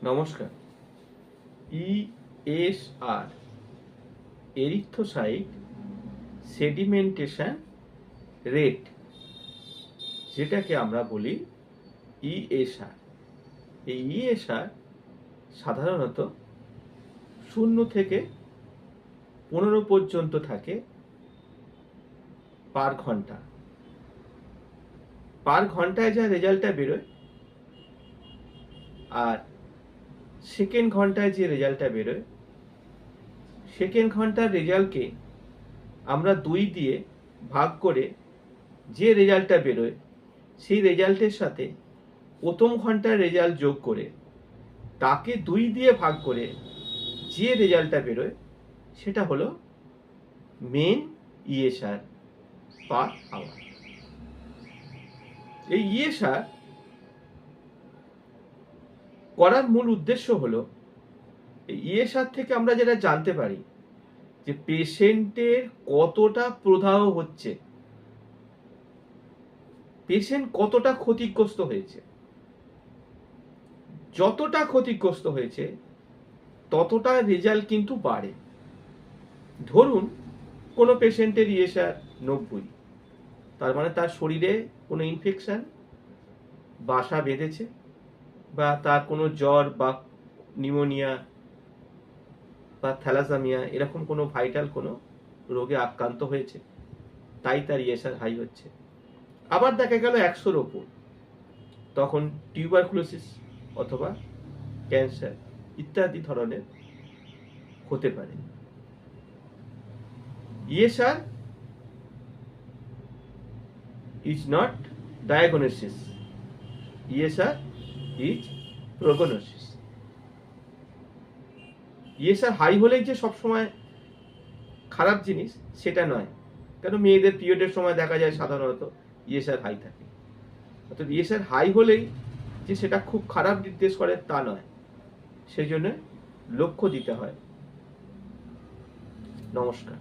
নমস্কার। ESR erythrocyte sedimentation rate, যেটাকে আমরা বলি ইএসআর। এই ইএসআর সাধারণত 0 থেকে 15 পর্যন্ত থাকে পার ঘন্টা। পার ঘন্টায় যা রেজাল্টটা বেরোয় আর সেকেন্ড ঘন্টায় যে রেজাল্টটা বেরোয়, সেকেন্ড ঘন্টার রেজাল্টকে আমরা 2 দিয়ে ভাগ করে যে রেজাল্টটা বেরোয় সেই রেজাল্টের সাথে প্রথম ঘন্টার রেজাল্ট যোগ করে তাকে 2 দিয়ে ভাগ করে যে রেজাল্টটা বেরোয় সেটা হলো মেন ইএসআর পার আওয়ার। এই ইএসআর করার মূল উদ্দেশ্য হলো এই ইএসআর থেকে আমরা যেটা জানতে পারি যে পেশেন্টের কতটা প্রদাহ হচ্ছে, পেশেন্ট কতটা ক্ষতিগ্রস্ত হয়েছে। যতটা ক্ষতিগ্রস্ত হয়েছে ততটা রেজাল্ট কিন্তু বাড়ে। ধরুন কোনো পেশেন্টের ইএসআর 90, তার মানে তার শরীরে কোনো ইনফেকশন বাসা বেঁধেছে বা তার কোনো জ্বর বা নিউমোনিয়া বা থ্যালাসেমিয়া এরকম কোনো ভাইটাল কোনো রোগে আক্রান্ত হয়েছে, তাই তার ইএসআর হাই হচ্ছে। আবার দেখা গেল 100-র ওপর, তখন টিউবারকুলোসিস অথবা ক্যান্সার ইত্যাদি ধরনের হতে পারে। ESR is not diagnosis, ESR is prognosis. ESR high হলেই যে সবসময় খারাপ জিনিস সেটা নয়, কেন মেয়েদের পিরিয়ডের সময় দেখা যায় সাধারণত ইএসআর হাই থাকে। অর্থাৎ ইএসআর হাই হলেই যে সেটা খুব খারাপ নির্দেশ করে তা নয়, সেই জন্য লক্ষ্য দিতে হয়। নমস্কার।